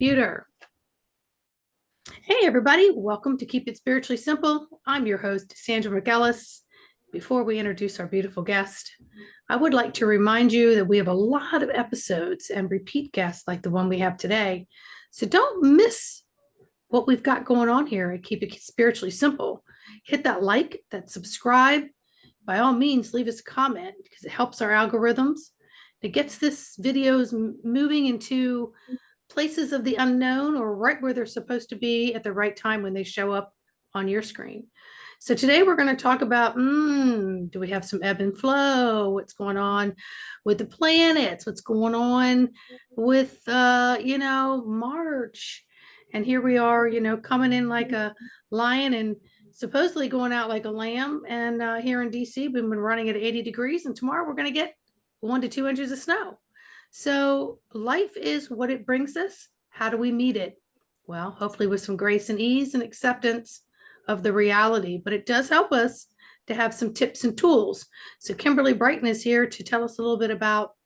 Computer. Hey, everybody. Welcome to Keep It Spiritually Simple. I'm your host, Sandra McEllis. Before we introduce our beautiful guest, I would like to remind you that we have a lot of episodes and repeat guests like the one we have today. So don't miss what we've got going on here at Keep It Spiritually Simple. Hit that like, that subscribe. By all means, leave us a comment because it helps our algorithms. It gets this videos moving into places of the unknown or right where they're supposed to be at the right time when they show up on your screen. So today we're going to talk about do we have some ebb and flow? What's going on with the planets? What's going on with March? And here we are, coming in like a lion and supposedly going out like a lamb. And here in DC, we've been running at 80 degrees, and tomorrow we're going to get 1 to 2 inches of snow. So life is what it brings us. How do we meet it? Well, hopefully with some grace and ease and acceptance of the reality, but it does help us to have some tips and tools. So Kimberly Brighton is here to tell us a little bit about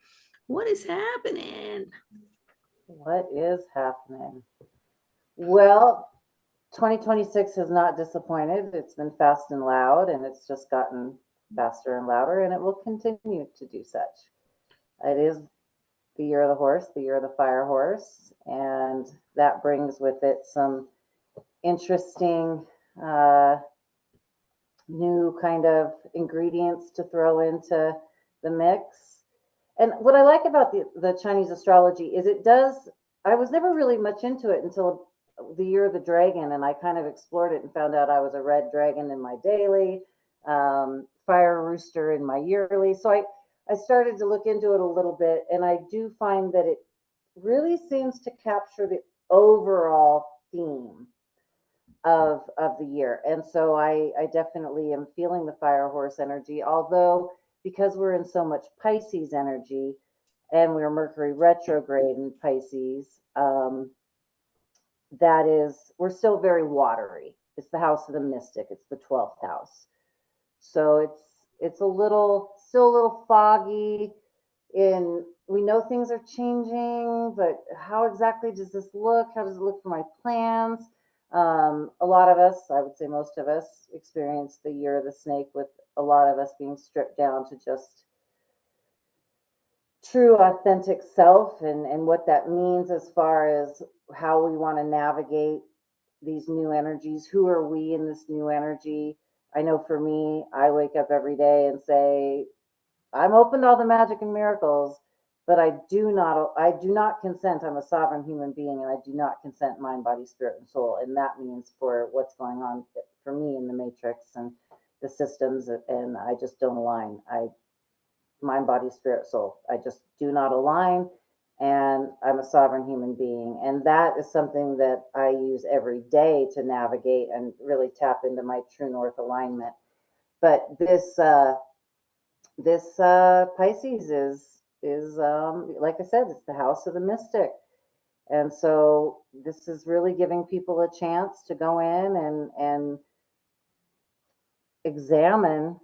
what is happening. What is happening? Well, 2026 has not disappointed. It's been fast and loud, and it's just gotten faster and louder, and it will continue to do such. It is the year of the horse, the year of the fire horse, and that brings with it some interesting new kind of ingredients to throw into the mix. And what I like about the Chinese astrology is I was never really much into it until the year of the dragon, and I kind of explored it and found out I was a red dragon in my daily, fire rooster in my yearly. So I started to look into it a little bit, and I do find that it really seems to capture the overall theme of the year. And so I definitely am feeling the fire horse energy, although because we're in so much Pisces energy and we're Mercury retrograde in Pisces, we're still very watery. It's the house of the mystic. It's the 12th house. So it's still a little foggy. We know things are changing, but how exactly does this look? How does it look for my plans? A lot of us, I would say most of us, experience the year of the snake, with a lot of us being stripped down to just true authentic self, and what that means as far as how we want to navigate these new energies. Who are we in this new energy? I know for me, I wake up every day and say, I'm open to all the magic and miracles, but I do not consent. I'm a sovereign human being, and I do not consent mind, body, spirit, and soul. And that means for what's going on for me in the matrix and the systems, and I just don't align. Mind, body, spirit, soul. I just do not align, and I'm a sovereign human being. And that is something that I use every day to navigate and really tap into my true north alignment. But this Pisces is like I said, it's the house of the mystic. And so this is really giving people a chance to go in and examine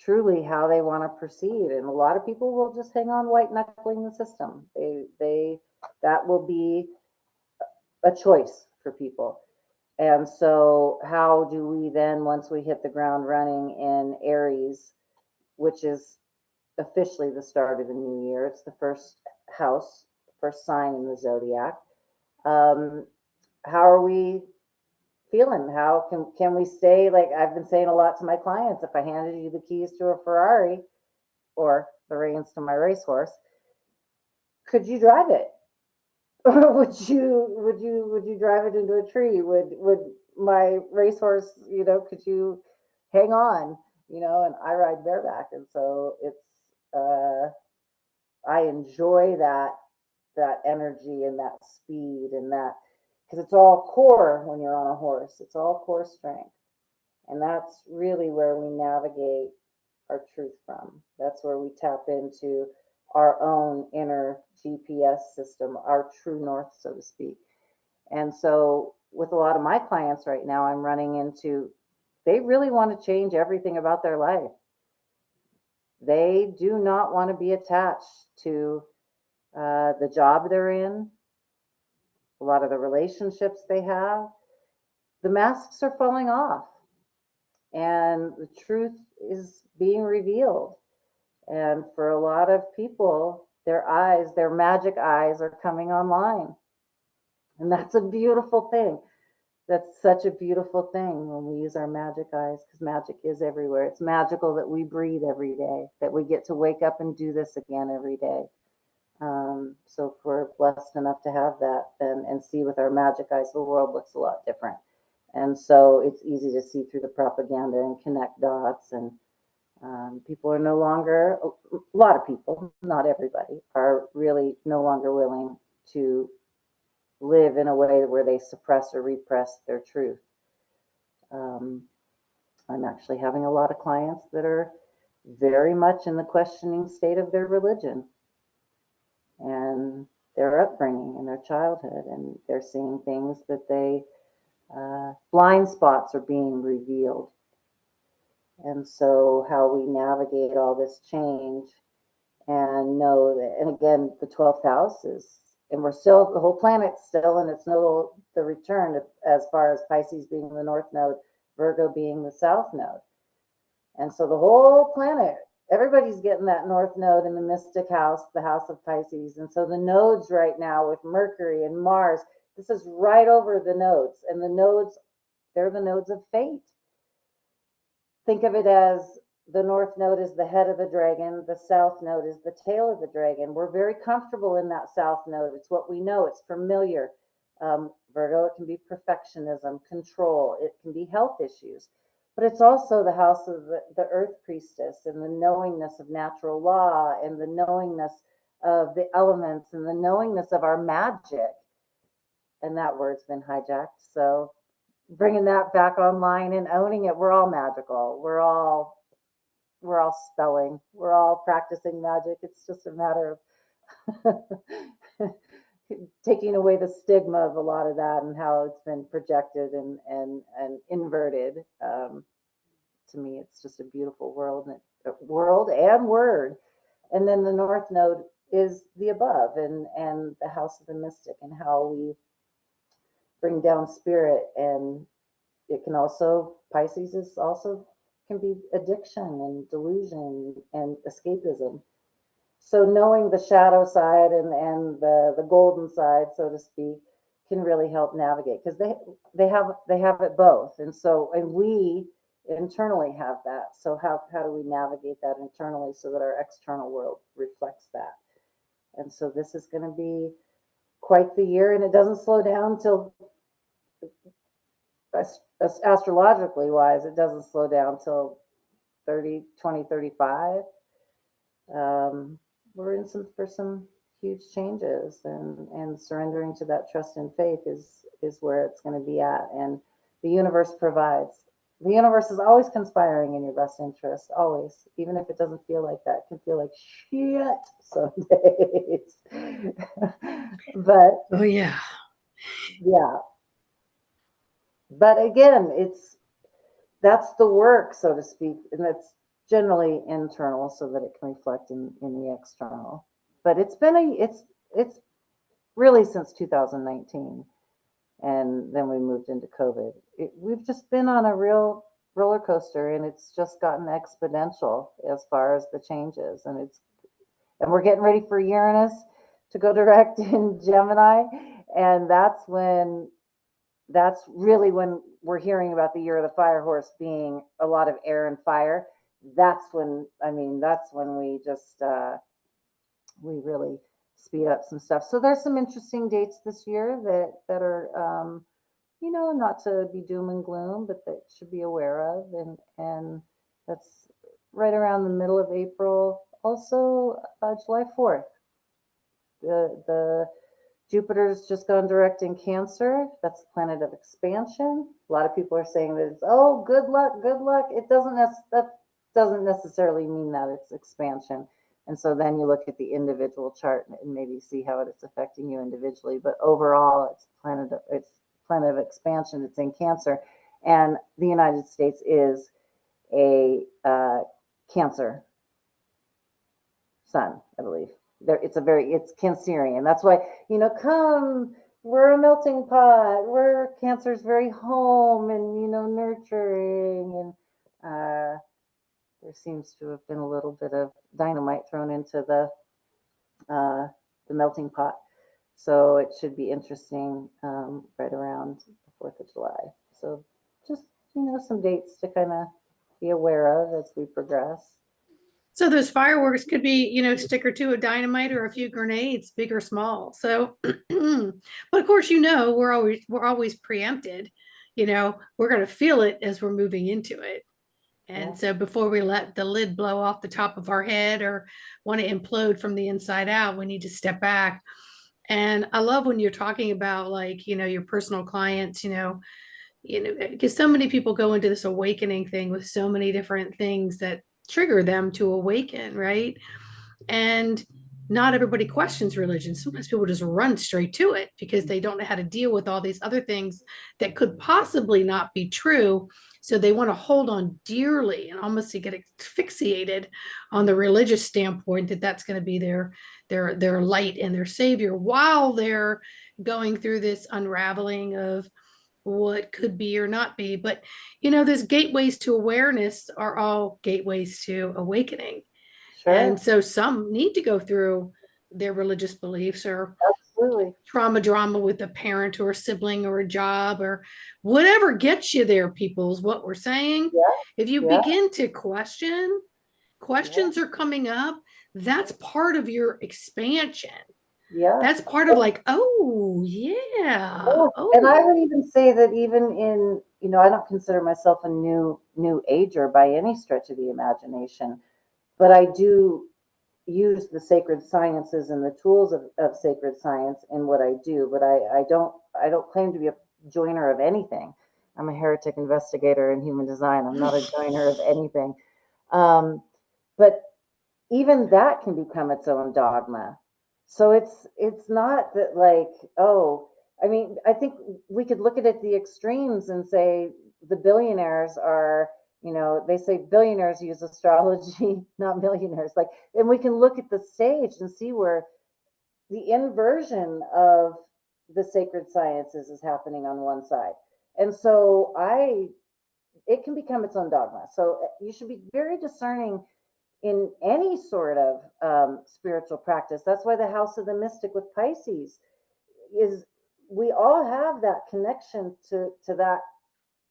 truly how they want to proceed. And a lot of people will just hang on white knuckling the system. That will be a choice for people. And so how do we then, once we hit the ground running in Aries, which is officially the start of the new year, it's the first house, first sign in the zodiac. How are we feeling? How can we stay, like I've been saying a lot to my clients, if I handed you the keys to a Ferrari or the reins to my racehorse, could you drive it? Or would you drive it into a tree? Would my racehorse, could you hang on? And I ride bareback, and so I enjoy that energy and that speed, and that, because it's all core when you're on a horse. It's all core strength. And that's really where we navigate our truth from. That's where we tap into our own inner GPS system, our true north, so to speak. And so with a lot of my clients right now, I'm running into, they really want to change everything about their life. They do not want to be attached to the job they're in. a lot of the relationships they have, the masks are falling off and the truth is being revealed. And for a lot of people, their eyes, their magic eyes are coming online. And that's a beautiful thing. That's such a beautiful thing when we use our magic eyes, because magic is everywhere. It's magical that we breathe every day, that we get to wake up and do this again every day. So if we're blessed enough to have that and see with our magic eyes, the world looks a lot different. And so it's easy to see through the propaganda and connect dots. And people are no longer, a lot of people, not everybody, are really no longer willing to live in a way where they suppress or repress their truth. I'm actually having a lot of clients that are very much in the questioning state of their religion and their upbringing and their childhood, and they're seeing things that they blind spots are being revealed. And so how we navigate all this change and know that, and again, the 12th house is, and we're still, the whole planet's still in its nodal, the return as far as Pisces being the north node, Virgo being the south node. And so the whole planet, everybody's getting that north node in the mystic house, the house of Pisces. And so the nodes right now with Mercury and Mars, this is right over the nodes. And the nodes, they're the nodes of fate. Think of it as the north node is the head of the dragon, the south node is the tail of the dragon. We're very comfortable in that south node. It's what we know, it's familiar. Virgo, it can be perfectionism, control, it can be health issues, but it's also the house of the earth priestess and the knowingness of natural law and the knowingness of the elements and the knowingness of our magic. And that word's been hijacked. So bringing that back online and owning it, we're all magical. We're all spelling. We're all practicing magic. It's just a matter of taking away the stigma of a lot of that and how it's been projected and inverted. To me, it's just a beautiful world and word. And then the north node is the above and the house of the mystic and how we bring down spirit. And it can also, Pisces is also can be addiction and delusion and escapism. So knowing the shadow side and the golden side, so to speak, can really help navigate, because they have it both. And so, and we internally have that. So how do we navigate that internally so that our external world reflects that? And so this is going to be quite the year, and it doesn't slow down till, astrologically wise, it doesn't slow down till 2035. We're in for some huge changes, and surrendering to that trust and faith is where it's going to be at. And the universe provides. The universe is always conspiring in your best interest, always, even if it doesn't feel like that. It can feel like shit some days. But Oh, yeah. yeah. But again, that's the work, so to speak, and that's generally internal so that it can reflect in the external. But it's really since 2019, and then we moved into COVID. We've just been on a real roller coaster, and it's just gotten exponential as far as the changes. And we're getting ready for Uranus to go direct in Gemini, and that's really when we're hearing about the year of the fire horse being a lot of air and fire. That's when we just we really speed up some stuff. So there's some interesting dates this year that are not to be doom and gloom, but that should be aware of. And that's right around the middle of April. Also, July 4th, the Jupiter's just gone direct in Cancer. That's the planet of expansion. A lot of people are saying that it's, oh, good luck, good luck. That doesn't necessarily mean that it's expansion. And so then you look at the individual chart and maybe see how it's affecting you individually. But overall, it's planet of expansion. It's in Cancer, and the United States is a Cancer sun, I believe. It's Cancerian. That's why, come we're a melting pot. We're Cancer's very home and, nurturing. And there seems to have been a little bit of dynamite thrown into the melting pot. So it should be interesting right around the 4th of July. So just, some dates to kind of be aware of as we progress. So those fireworks could be, a stick or two of dynamite or a few grenades, big or small. So, but of course, we're always preempted. We're going to feel it as we're moving into it. And Yeah. so before we let the lid blow off the top of our head or want to implode from the inside out, we need to step back. And I love when you're talking about like, your personal clients, because so many people go into this awakening thing with so many different things that trigger them to awaken, right? And not everybody questions religion. Sometimes people just run straight to it because they don't know how to deal with all these other things that could possibly not be true. So they want to hold on dearly and almost to get asphyxiated on the religious standpoint that that's going to be their light and their savior while they're going through this unraveling of what could be or not be. But these gateways to awareness are all gateways to awakening. And Sure. so some need to go through their religious beliefs or Absolutely. trauma drama with a parent or a sibling or a job or whatever gets you there, people, is what we're saying. Yeah. If you Yeah. begin to question, Yeah. questions are coming up. That's part of your expansion. Yeah. That's part of like, oh, yeah. Yeah. And I Oh, would even say that even in, I don't consider myself a new ager by any stretch of the imagination, but I do use the sacred sciences and the tools of sacred science in what I do. But I don't claim to be a joiner of anything. I'm a heretic investigator in human design. I'm not a joiner of anything. Um, but even that can become its own dogma. So it's not that like, oh, I mean, I think we could look at it the extremes and say the billionaires are, they say billionaires use astrology, not millionaires. Like, and we can look at the stage and see where the inversion of the sacred sciences is happening on one side. And so it can become its own dogma. So you should be very discerning in any sort of spiritual practice. That's why the house of the mystic with Pisces is, we all have that connection to that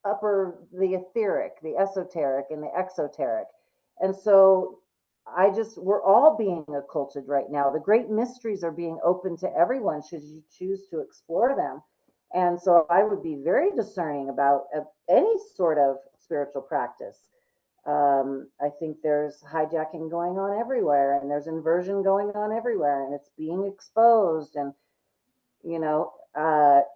the etheric, the esoteric, and the exoteric. And so we're all being occulted right now. The great mysteries are being open to everyone should you choose to explore them. And so I would be very discerning about any sort of spiritual practice. I think there's hijacking going on everywhere, and there's inversion going on everywhere, and it's being exposed. And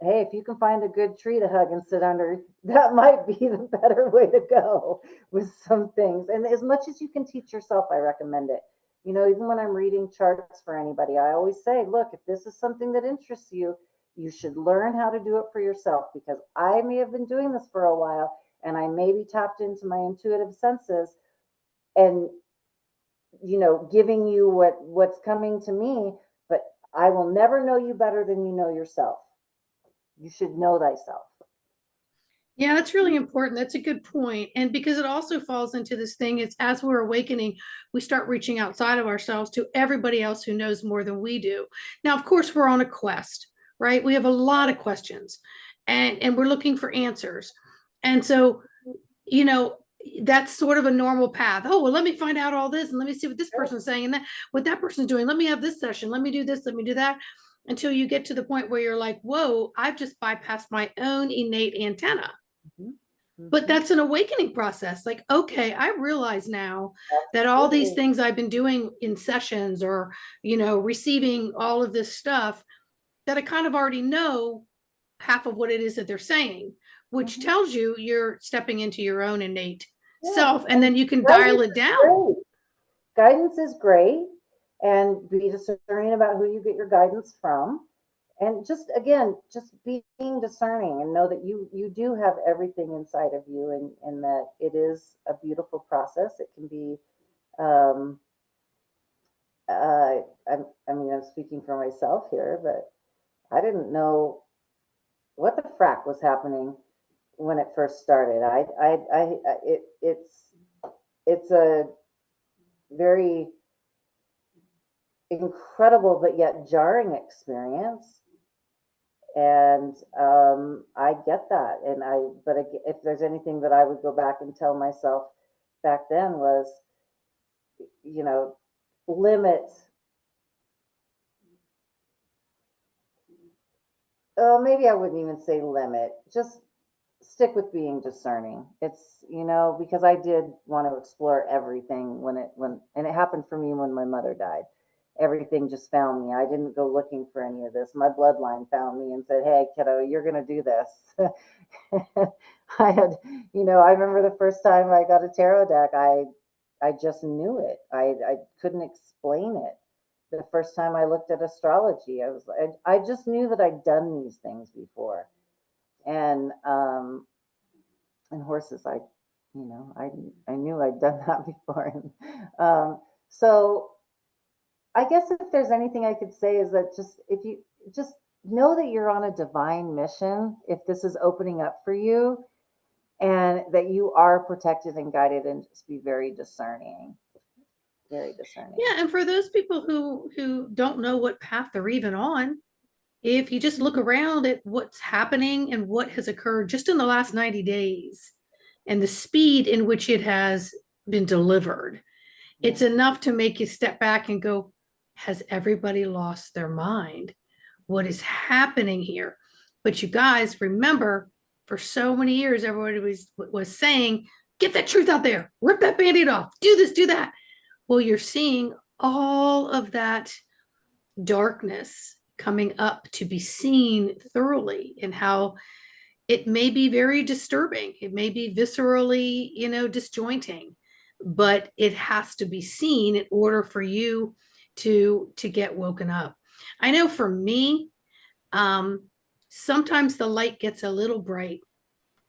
hey, if you can find a good tree to hug and sit under, that might be the better way to go with some things. And as much as you can teach yourself, I recommend it. Even when I'm reading charts for anybody, I always say, look, if this is something that interests you, you should learn how to do it for yourself, because I may have been doing this for a while and I may be tapped into my intuitive senses and giving you what's coming to me, but I will never know you better than you know yourself. You should know thyself. yeah, that's really important. That's a good point. And because it also falls into this thing, it's as we're awakening, we start reaching outside of ourselves to everybody else who knows more than we do. Now, of course, we're on a quest, right? We have a lot of questions and we're looking for answers. And so, you know, that's sort of a normal path. Oh, well, let me find out all this and let me see what this person's saying and that what that person's doing. Let me have this session. Let me do this. Let me do that. Until you get to the point where you're like, whoa, I've just bypassed my own innate antenna. Mm-hmm. But Mm-hmm. that's an awakening process. Like, okay, I realize now that all these Absolutely. things I've been doing in sessions or, receiving all of this stuff that I kind of already know half of what it is that they're saying, which Mm-hmm. tells you you're stepping into your own innate Yeah. self. And And then you can dial guidance it is down. great. Guidance is great. And be discerning about who you get your guidance from. And just again, just being discerning and know that you do have everything inside of you, and that it is a beautiful process. It can be um I, I mean, I'm speaking for myself here, but I didn't know what the frack was happening when it first started. It's a very incredible but yet jarring experience. And I get that. But if there's anything that I would go back and tell myself back then was, you know, limit. Oh, maybe I wouldn't even say limit. Just stick with being discerning. It's, because I did want to explore everything and it happened for me when my mother died. Everything just found me. I didn't go looking for any of this. My bloodline found me and said, "Hey, kiddo, you're going to do this." I remember the first time I got a tarot deck, I just knew it. I couldn't explain it. The first time I looked at astrology, I just knew that I'd done these things before. And horses, I knew I'd done that before. So I guess if there's anything I could say is that if you just know that you're on a divine mission, if this is opening up for you, and that you are protected and guided, and just be very discerning. Very discerning. Yeah, and for those people who don't know what path they're even on, if you just look around at what's happening and what has occurred just in the last 90 days and the speed in which it has been delivered, it's enough to make you step back and go, has everybody lost their mind? What is happening here? But you guys remember, for so many years, everybody was saying, get that truth out there, rip that band-aid off, do this, do that. Well, you're seeing all of that darkness coming up to be seen thoroughly, and how it may be very disturbing. It may be viscerally, disjointing, but it has to be seen in order for you to get woken up. I know for me, sometimes the light gets a little bright,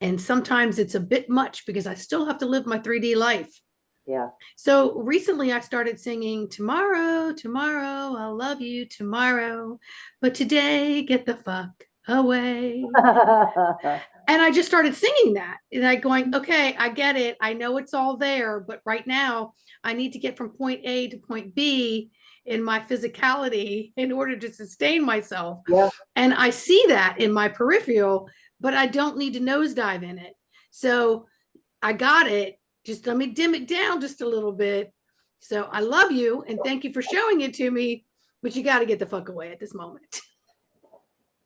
and sometimes it's a bit much because I still have to live my 3D life. Yeah. So recently I started singing, tomorrow, tomorrow, I'll love you tomorrow, but today, get the fuck away. And I just started singing that, and I going, okay, I get it. I know it's all there, but right now I need to get from point A to point B in my physicality in order to sustain myself. Yeah. And I see that in my peripheral, but I don't need to nosedive in it. So I got it. Just let me dim it down just a little bit. So I love you and thank you for showing it to me, but you got to get the fuck away at this moment.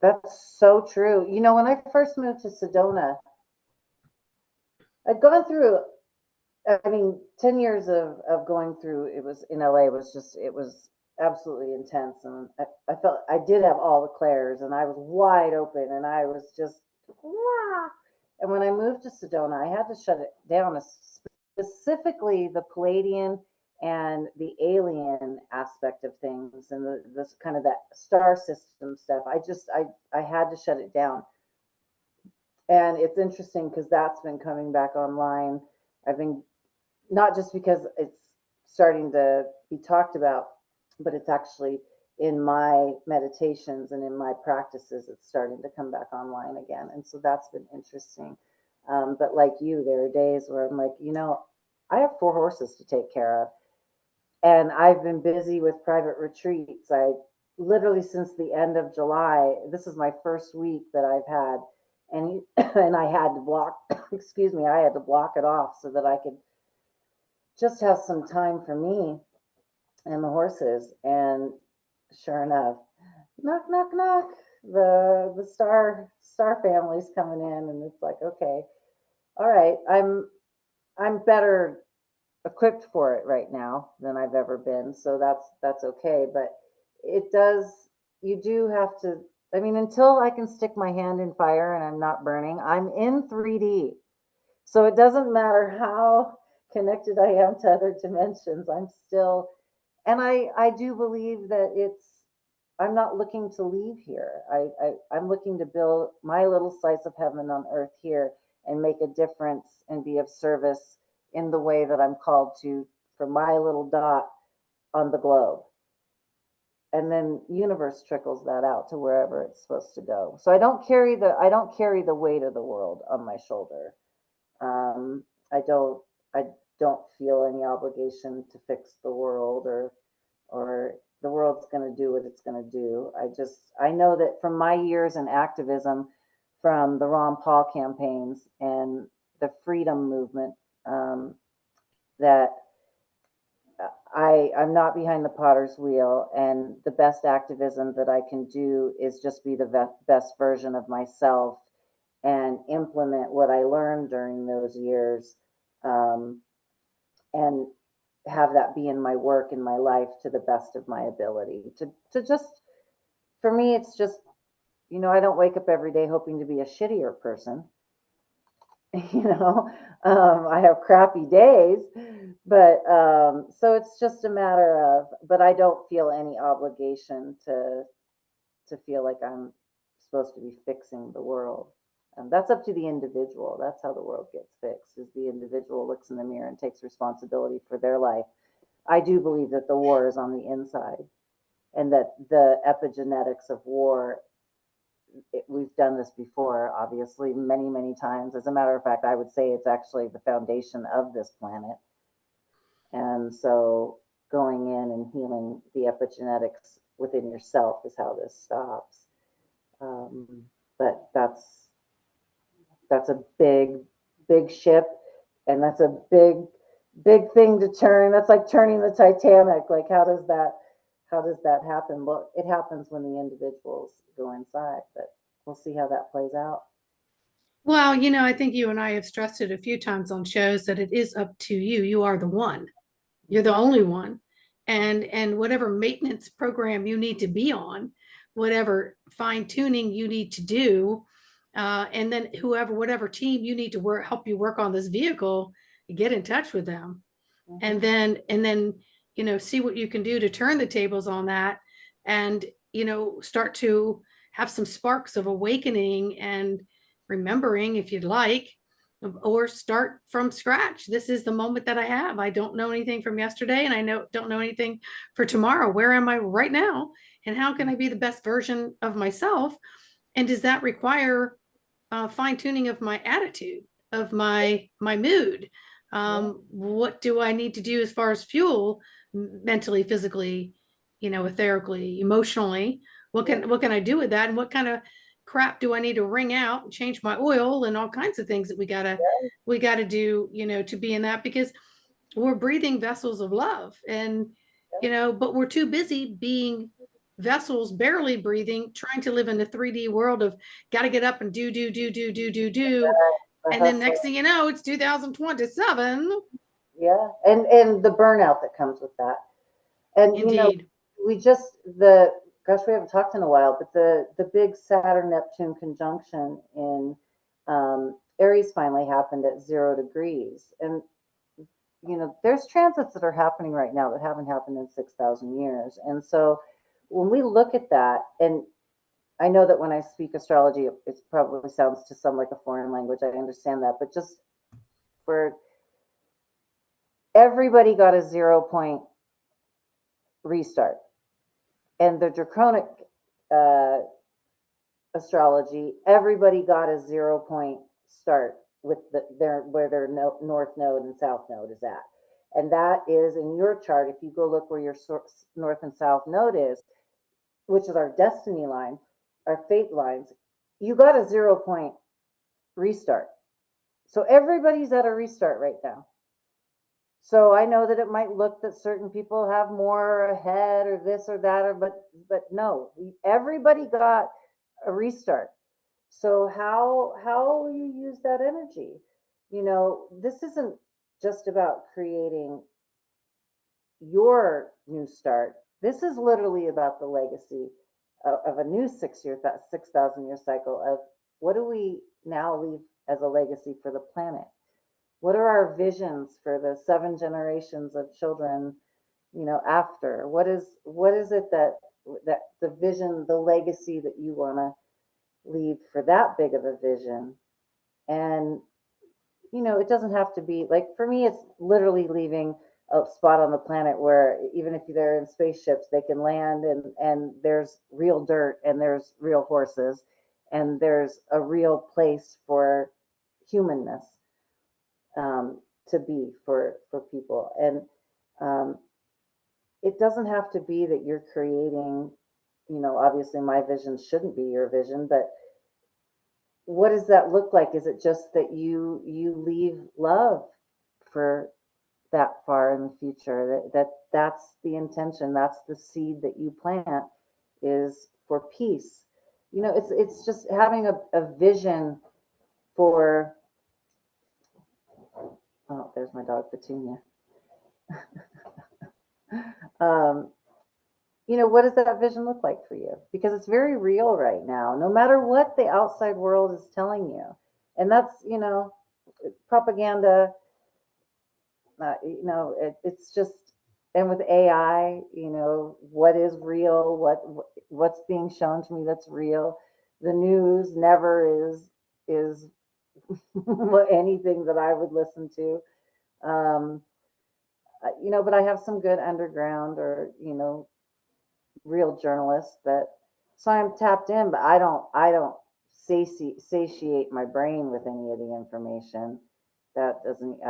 That's so true. When I first moved to Sedona, I'd gone through, 10 years of going through, it was in LA, it was absolutely intense. And I felt I did have all the clairs, and I was wide open, and I was just, wah! And when I moved to Sedona, I had to shut it down, specifically the Palladian and the alien aspect of things, and this kind of that star system stuff. I had to shut it down. And it's interesting because that's been coming back online. I've been, not just because it's starting to be talked about, but it's actually in my meditations and in my practices, it's starting to come back online again. And so that's been interesting. But like you, there are days where I'm like, I have 4 horses to take care of. And I've been busy with private retreats. I literally, since the end of July, this is my first week that I've had, and I had to block, excuse me, I had to block it off so that I could just have some time for me and the horses. And sure enough, knock, knock, knock, the star family's coming in, and it's like, okay, all right, I'm better equipped for it right now than I've ever been. So that's okay. But you do have to, until I can stick my hand in fire and I'm not burning, I'm in 3D. So it doesn't matter how connected I am to other dimensions, I'm still, and I do believe that I'm not looking to leave here. I'm looking to build my little slice of heaven on earth here and make a difference and be of service in the way that I'm called to for my little dot on the globe. and then universe trickles that out to wherever it's supposed to go. So I don't carry the weight of the world on my shoulder. Um, I don't feel any obligation to fix the world, or the world's going to do what it's going to do. I know that from my years in activism, from the Ron Paul campaigns and the freedom movement, that I'm not behind the potter's wheel, and the best activism that I can do is just be the best version of myself and implement what I learned during those years, um, and have that be in my work in my life to the best of my ability. To just, for me, it's just, I don't wake up every day hoping to be a shittier person. you know I have crappy days, but so it's just a matter of, but I don't feel any obligation to feel like I'm supposed to be fixing the world. That's up to the individual. That's how the world gets fixed, is the individual looks in the mirror and takes responsibility for their life. I do believe that the war is on the inside, and that the epigenetics of war, we've done this before, obviously, many, many times. As a matter of fact, I would say it's actually the foundation of this planet. And so going in and healing the epigenetics within yourself is how this stops. But that's a big, big ship, and that's a big, big thing to turn. That's like turning the Titanic. Like, how does that happen? Well, it happens when the individuals go inside, but we'll see how that plays out. Well, I think you and I have stressed it a few times on shows that it is up to you. You are the one. You're the only one. And whatever maintenance program you need to be on, whatever fine tuning you need to do, and then whatever team you need to help you work on this vehicle, get in touch with them. And Mhm. then see what you can do to turn the tables on that, and start to have some sparks of awakening and remembering, if you'd like, or start from scratch. This is the moment that I have. I don't know anything from yesterday, and don't know anything for tomorrow. Where am I right now, and how can I be the best version of myself? And does that require fine tuning of my attitude, of my mood? Yeah. What do I need to do as far as fuel, mentally, physically, etherically, emotionally? Yeah. What can I do with that? And what kind of crap do I need to wring out and change my oil and all kinds of things that we gotta do, to be in that, because we're breathing vessels of love. And but we're too busy being vessels, barely breathing, trying to live in the 3D world of got to get up and do. The And then next hustle. thing you know, it's 2027. Yeah. And the burnout that comes with that. And Indeed. we just the gosh, we haven't talked in a while, but the big Saturn Neptune conjunction in Aries finally happened at 0 degrees. And there's transits that are happening right now that haven't happened in 6,000 years. And so when we look at that, and I know that when I speak astrology, it probably sounds to some like a foreign language. I understand that, but just for everybody got a 0 point restart. And the draconic uh, astrology, everybody got a 0 point start with where their north node and south node is at. And that is in your chart. If you go look where your north and south node is, which is our destiny line, our fate lines, you got a 0 point restart. So everybody's at a restart right now. So I know that it might look that certain people have more ahead or this or that, but no, everybody got a restart. So how will you use that energy? This isn't just about creating your new start. This is literally about the legacy of a new 6,000 year cycle of what do we now leave as a legacy for the planet? What are our visions for the 7 generations of children, after? What is it that the vision, the legacy that you want to leave for that big of a vision? And it doesn't have to be like, for me, it's literally leaving a spot on the planet where even if they're in spaceships, they can land, and there's real dirt and there's real horses and there's a real place for humanness, to be for people. And um, it doesn't have to be that you're creating, obviously my vision shouldn't be your vision, but what does that look like? Is it just that you leave love for that far in the future? That's the intention. That's the seed that you plant, is for peace. It's just having a vision for. Oh, there's my dog Petunia. um, what does that vision look like for you? Because it's very real right now, no matter what the outside world is telling you. And that's, propaganda. It's just, and with AI, what is real, what's being shown to me that's real. The news never is anything that I would listen to. But I have some good underground, or real journalists that, so I'm tapped in, but I don't satiate my brain with any of the information. That doesn't,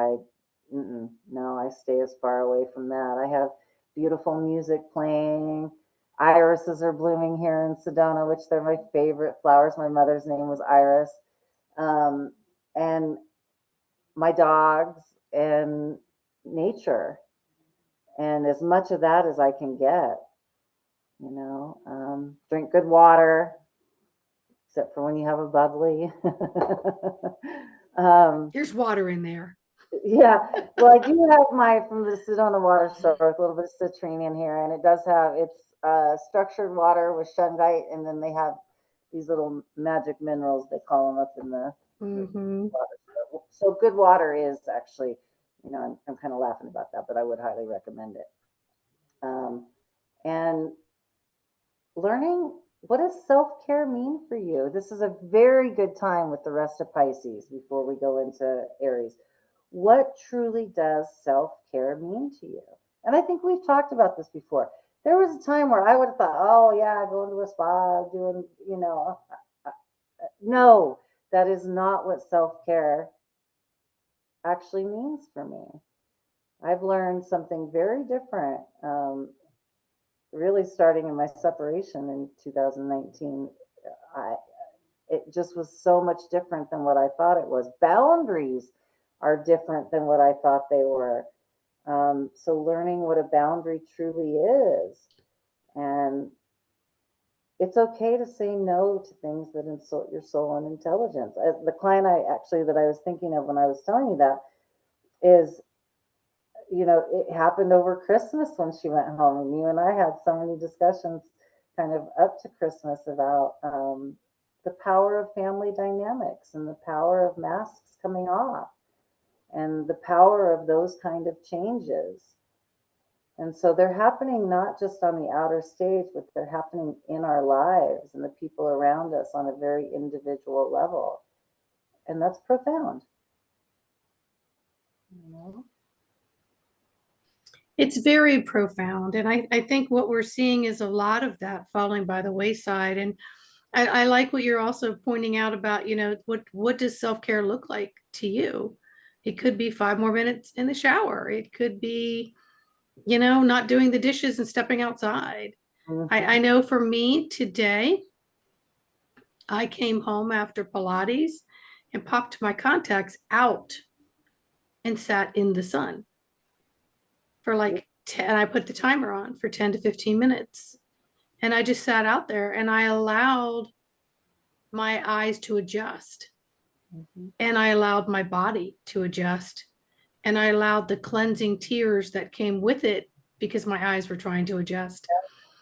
no, I stay as far away from that. I have beautiful music playing. Irises are blooming here in Sedona, which they're my favorite flowers. My mother's name was Iris. And my dogs and nature, and as much of that as I can get. Drink good water, except for when you have a bubbly. There's water in there. Yeah, well, I do have from the Sedona water source, a little bit of citrine in here, and it does have, it's structured water with shungite, and then they have these little magic minerals, they call them, up in the water. So good water is actually, I'm kind of laughing about that, but I would highly recommend it. And learning, what does self-care mean for you? This is a very good time with the rest of Pisces before we go into Aries. What truly does self-care mean to you? And I think we've talked about this before. There was a time where I would have thought, oh yeah, going to a spa, doing, no, that is not what self-care actually means for me. I've learned something very different, really starting in my separation in 2019. It just was so much different than what I thought it was. Boundaries are different than what I thought they were. So learning what a boundary truly is, and it's okay to say no to things that insult your soul and intelligence. The client that I was thinking of when I was telling you that is, it happened over Christmas when she went home, and you and I had so many discussions kind of up to Christmas about the power of family dynamics and the power of masks coming off and the power of those kind of changes. And so they're happening not just on the outer stage, but they're happening in our lives and the people around us on a very individual level. And that's profound. It's very profound. And I think what we're seeing is a lot of that falling by the wayside. And I like what you're also pointing out about, what does self-care look like to you? It could be 5 more minutes in the shower. It could be, not doing the dishes and stepping outside. I know for me today, I came home after Pilates and popped my contacts out and sat in the sun for like 10, I put the timer on for 10 to 15 minutes. And I just sat out there and I allowed my eyes to adjust. And I allowed my body to adjust. And I allowed the cleansing tears that came with it because my eyes were trying to adjust.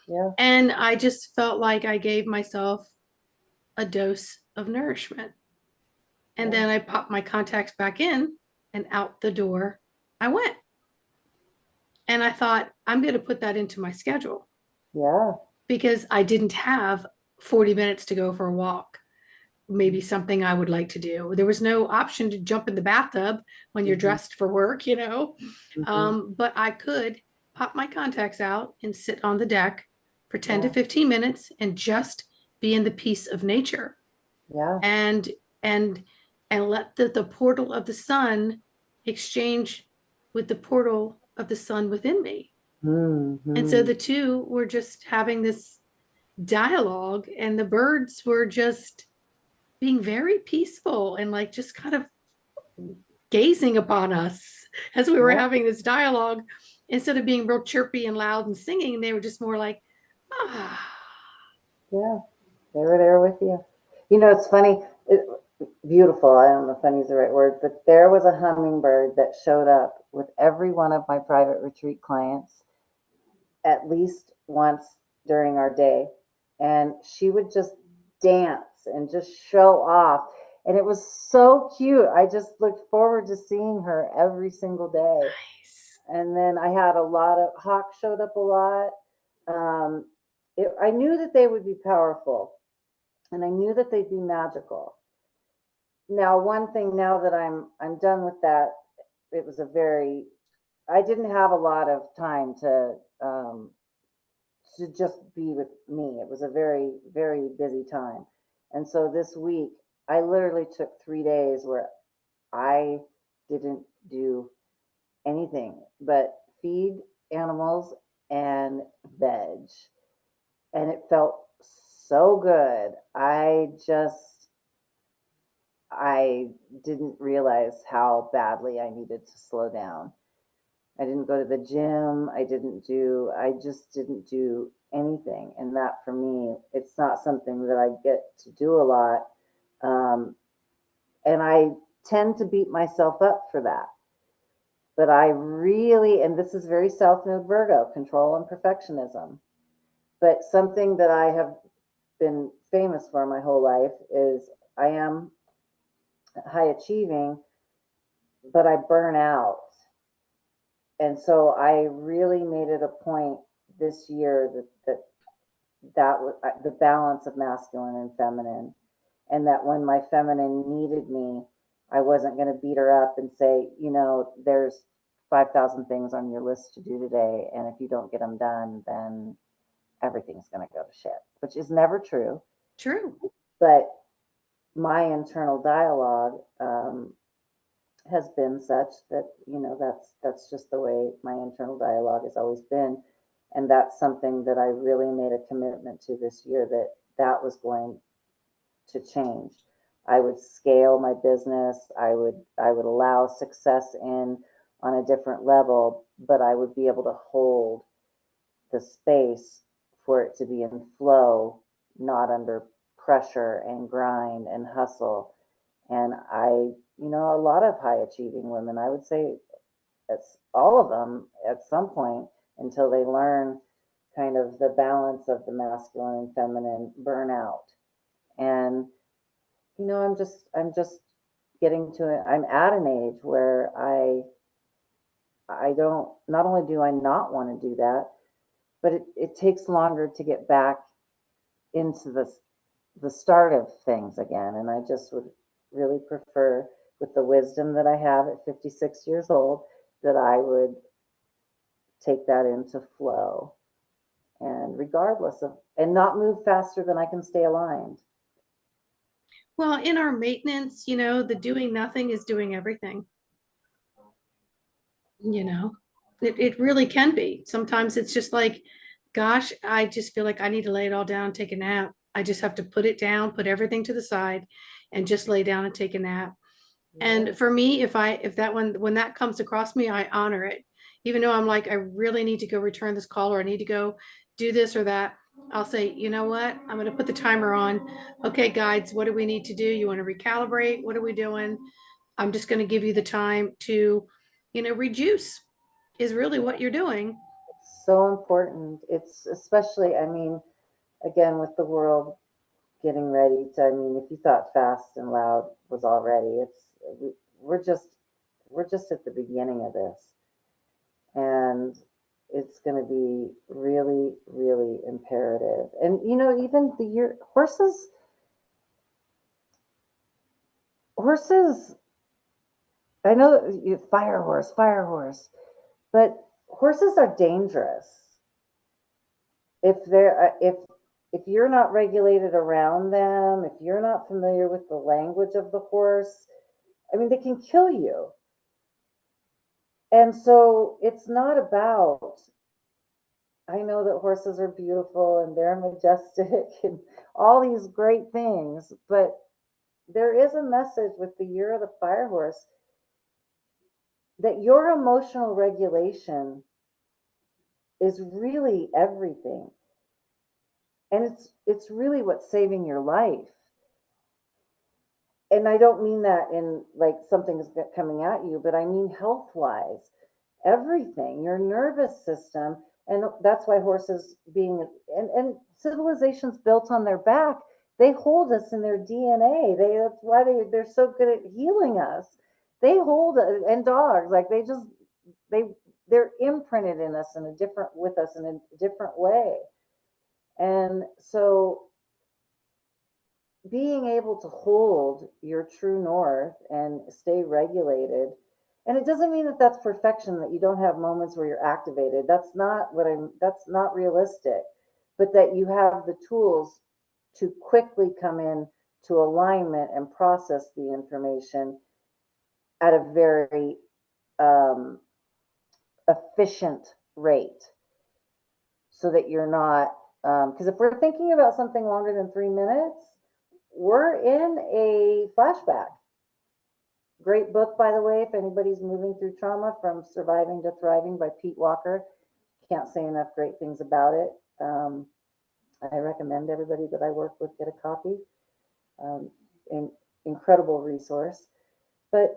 Yeah. And I just felt like I gave myself a dose of nourishment. And then I popped my contacts back in, and out the door I went. And I thought, I'm going to put that into my schedule. Yeah. Because I didn't have 40 minutes to go for a walk. maybe something I would like to do. There was no option to jump in the bathtub when you're Mhm. dressed for work, you know. Mhm. But I could pop my contacts out and sit on the deck for 10 to Yeah. 15 minutes and just be in the peace of nature Yeah. and and and let the portal of the sun exchange with the portal of the sun within me. And so Mhm. the two were just having this dialogue, and the birds were just being very peaceful and like just kind of gazing upon us as we were Yeah. having this dialogue. Instead of being real chirpy and loud and singing, they were just more like, ah. Yeah. They were there with you. You know, it's funny. Beautiful. I don't know if funny is the right word, but there was a hummingbird that showed up with every one of my private retreat clients at least once during our day. And she would just dance and just show off. And it was so cute. I just looked forward to seeing her every single day. Nice. And then I had a lot of hawks showed up a lot. Um, I knew that they would be powerful, and I knew that they'd be magical. Now, one thing now that I'm done with that, it was a very I didn't have a lot of time to just be with me. It was a very, very busy time. And so this week, I literally took 3 days where I didn't do anything but feed animals and veg. And it felt so good. I didn't realize how badly I needed to slow down. I didn't go to the gym. I just didn't do anything. And that for me, it's not something that I get to do a lot. Um, and I tend to beat myself up for that. But I really, and this is very South Node Virgo, control and perfectionism. But something that I have been famous for my whole life is I am high achieving, but I burn out. And so I really made it a point this year that was the balance of masculine and feminine, and that when my feminine needed me, I wasn't going to beat her up and say, there's 5,000 things on your list to do today, and if you don't get them done, then everything's going to go to shit, which is never true. True. But my internal dialogue has been such that that's just the way my internal dialogue has always been, and that's something that I really made a commitment to this year, that was going to change. I would scale my business. I would allow success in on a different level, but I would be able to hold the space for it to be in flow, not under pressure and grind and hustle. And a lot of high achieving women, I would say it's all of them at some point until they learn kind of the balance of the masculine and feminine burnout. And I'm just getting to it. I'm at an age where I don't, not only do I not want to do that, but it takes longer to get back into the start of things again. And I just would really prefer, with the wisdom that I have at 56 years old, that I would take that into flow, and regardless of, and not move faster than I can stay aligned. Well, in our maintenance, the doing nothing is doing everything, you know. It really can be. Sometimes it's just like, gosh, I just feel like I need to lay it all down, take a nap. I just have to put it down, put everything to the side, and just lay down and take a nap. Yeah. And for me, if that one when that comes across me, I honor it. Even though I'm like, I really need to go return this call, or I need to go do this or that, I'll say, you know what? I'm going to put the timer on. Okay, guides, what do we need to do? You want to recalibrate? What are we doing? I'm just going to give you the time to, reduce is really what you're doing. It's so important. It's especially, I mean, again, with the world getting ready to, I mean, if you thought fast and loud was already, we're just, we're just at the beginning of this. And it's going to be really, really imperative. And, even the year, horses, horses, I know that fire horse, but horses are dangerous. If you're not regulated around them, if you're not familiar with the language of the horse, I mean, they can kill you. And so it's not about, I know that horses are beautiful and they're majestic and all these great things, but there is a message with the year of the fire horse that your emotional regulation is really everything. And it's really what's saving your life. And I don't mean that in like something's coming at you, but I mean health wise, everything, your nervous system. And that's why horses being, and civilizations built on their back, they hold us in their DNA. That's why they're so good at healing us. They hold, and dogs, like they, they're imprinted in us in a different, with us in a different way. And so being able to hold your true north and stay regulated, and it doesn't mean that that's perfection, that you don't have moments where you're activated. That's not realistic, but that you have the tools to quickly come in to alignment and process the information at a very um, efficient rate, so that you're not, because if we're thinking about something longer than 3 minutes, we're in a flashback. Great book, by the way, if anybody's moving through trauma, From Surviving to Thriving by Pete Walker. Can't say enough great things about it. I recommend everybody that I work with get a copy. Incredible resource. But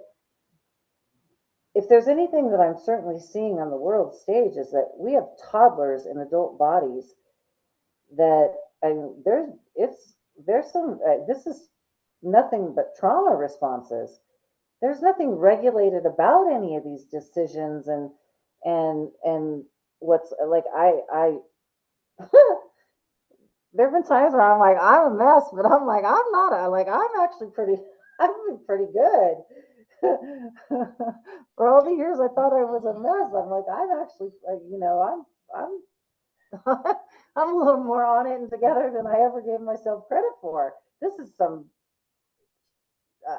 if there's anything that I'm certainly seeing on the world stage, is that we have toddlers in adult bodies that, I mean, there's some, this is nothing but trauma responses. There's nothing regulated about any of these decisions, and what's like, I there have been times where I'm like, I'm a mess, but I'm like, I'm not I'm actually pretty, I've been pretty good. For all the years I thought I was a mess, I'm like, I'm actually, I'm I'm a little more on it and together than I ever gave myself credit for. This is some, uh,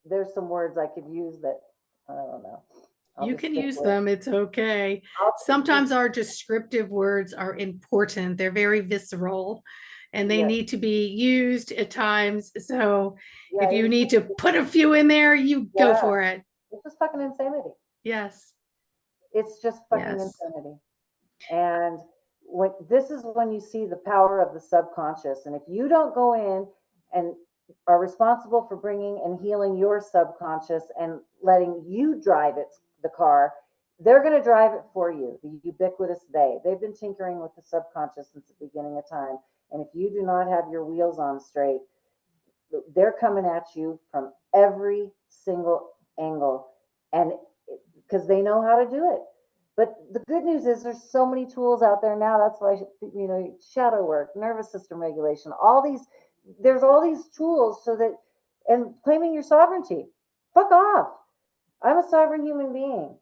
there's some words I could use that, I don't know. I'll You just can stick use with. them. It's okay. I'll Sometimes just, our descriptive words are important. They're very visceral and they yes, need to be used at times. So yeah, if you need to put a few in there, you go yeah, for it. it's just fucking insanity. Yes. It's just fucking Yes. insanity. And this is when you see the power of the subconscious. And if you don't go in and are responsible for bringing and healing your subconscious and letting you drive the car, they're going to drive it for you. The ubiquitous they've been tinkering with the subconscious since the beginning of time. And if you do not have your wheels on straight, they're coming at you from every single angle, and because they know how to do it. But the good news is there's so many tools out there now. That's why, shadow work, nervous system regulation, all these, there's all these tools, so that, and claiming your sovereignty. Fuck off. I'm a sovereign human being.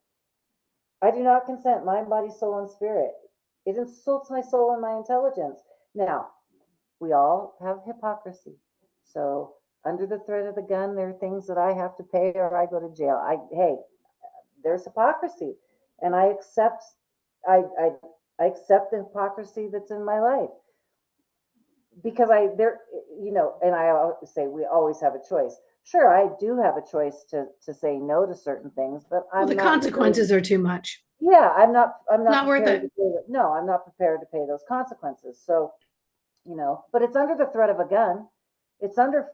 I do not consent mind, body, soul, and spirit. It insults my soul and my intelligence. Now, we all have hypocrisy. So under the threat of the gun, there are things that I have to pay or I go to jail. Hey, there's hypocrisy, and I I accept the hypocrisy that's in my life, because and I always say we always have a choice. Sure, I do have a choice to say no to certain things, but Well, I'm the not prepared. consequences are too much. Yeah, I'm not Not worth prepared to it. pay. No, I'm not prepared to pay those consequences. So, but it's under the threat of a gun. It's under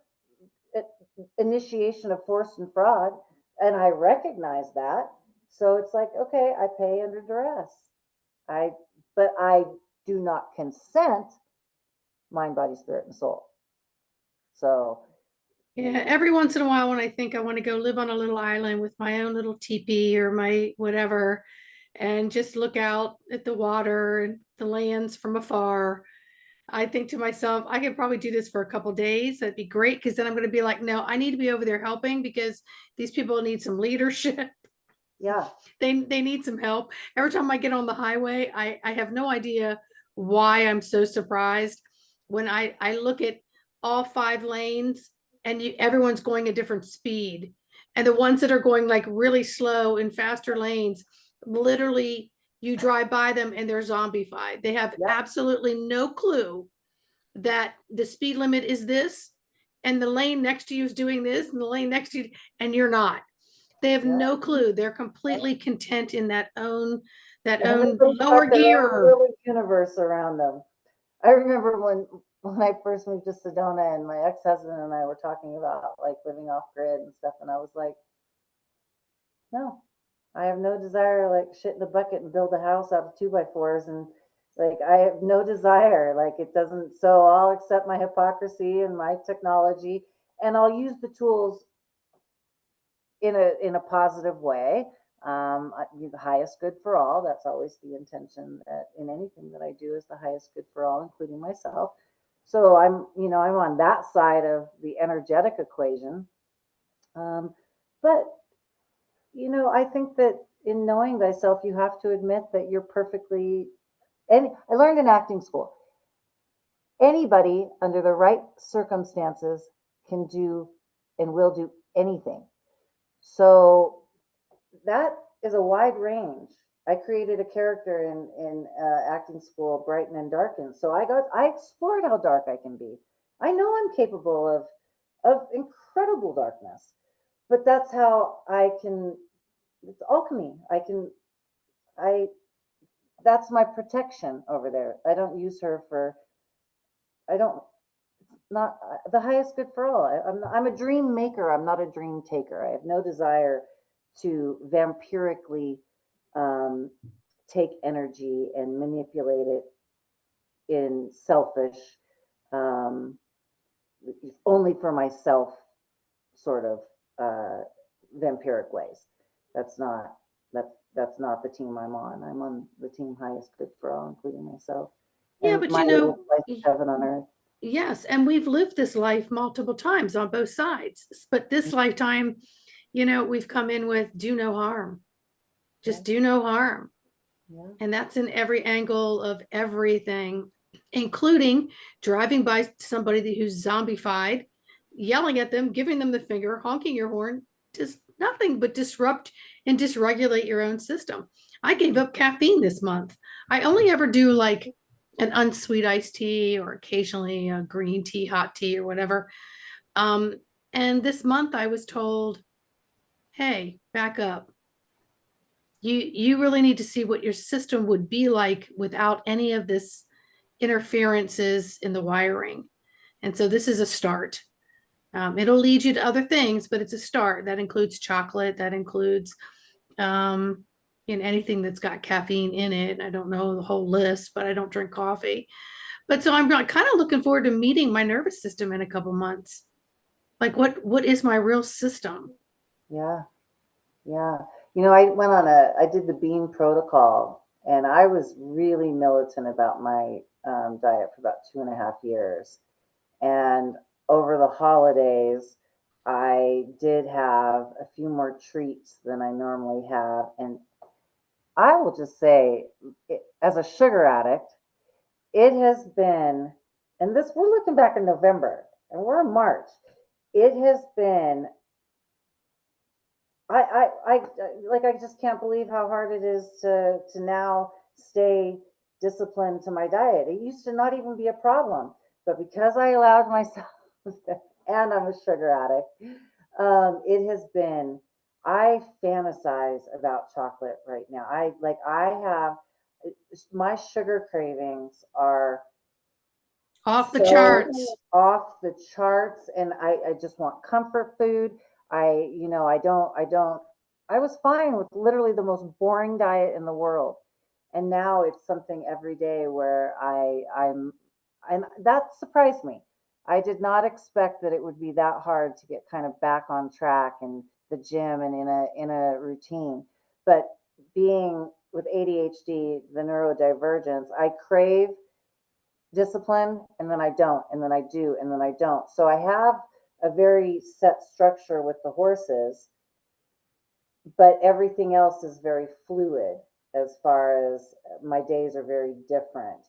initiation of force and fraud, and I recognize that. So it's like, okay, I pay under duress. I but I do not consent mind, body, spirit, and soul. So, Yeah, every once in a while when I think I want to go live on a little island with my own little teepee or my whatever, and just look out at the water and the lands from afar, I think to myself, I could probably do this for a couple days. That'd be great because then I'm going to be like, no, I need to be over there helping because these people need some leadership. Yeah. They need some help. Every time I get on the highway, I have no idea why I'm so surprised when I look at all 5 lanes and everyone's going a different speed. And the ones that are going like really slow in faster lanes, literally you drive by them and they're zombified. They have Yep. absolutely no clue that the speed limit is this and the lane next to you is doing this and the lane next to you and you're not. They have Yep. no clue. They're completely content in that own And they've lower got their own gear. little universe around them. I remember when I first moved to Sedona and my ex-husband and I were talking about like living off grid and stuff, and I was like, no, I have no desire to like shit in a bucket and build a house out of 2x4s, and like I have no desire. Like it doesn't. So I'll accept my hypocrisy and my technology, and I'll use the tools in a positive way. The highest good for all. That's always the intention that in anything that I do is the highest good for all, including myself. So I'm on that side of the energetic equation. But I think that in knowing thyself, you have to admit that you're perfectly. And I learned in acting school, anybody under the right circumstances can do and will do anything. So that is a wide range. I created a character in acting school, Brighton and Darken. So I explored how dark I can be. I know I'm capable of incredible darkness, but that's how I can. It's alchemy. I that's my protection over there. I don't use her for. I don't not the highest good for all. I'm a dream maker. I'm not a dream taker. I have no desire to vampirically um, take energy and manipulate it in selfish, um, only for myself sort of vampiric ways. That's not that's not the team I'm on. I'm on the team highest good for all, including myself. Yeah, And but my little place of heaven on earth. yes, and we've lived this life multiple times on both sides. But this lifetime, we've come in with do no harm. Just do no harm. Yeah. And that's in every angle of everything, including driving by somebody who's zombified, yelling at them, giving them the finger, honking your horn, just nothing but disrupt and dysregulate your own system. I gave up caffeine this month. I only ever do like an unsweet iced tea or occasionally a green tea, hot tea, or whatever. Um, and this month I was told, hey, back up. You really need to see what your system would be like without any of this interferences in the wiring. And so this is a start. It'll lead you to other things, but it's a start. That includes chocolate. That includes in anything that's got caffeine in it. I don't know the whole list, but I don't drink coffee. But so I'm kind of looking forward to meeting my nervous system in a couple months. Like what is my real system? Yeah. Yeah. I did the Bean Protocol, and I was really militant about my diet for about 2.5 years. And over the holidays, I did have a few more treats than I normally have. And I will just say, as a sugar addict, it has been, and this, we're looking back in November and we're in March. It has been I just can't believe how hard it is to now stay disciplined to my diet. It used to not even be a problem, but because I allowed myself, and I'm a sugar addict, it has been. I fantasize about chocolate right now. I have my sugar cravings are Off the so charts. off the charts, and I just want comfort food. I was fine with literally the most boring diet in the world, and now it's something every day where and that surprised me. I did not expect that it would be that hard to get kind of back on track in the gym and in a routine. But being with ADHD, the neurodivergence, I crave discipline, and then I don't, and then I do, and then I don't. So I have a very set structure with the horses, but everything else is very fluid as far as my days are very different.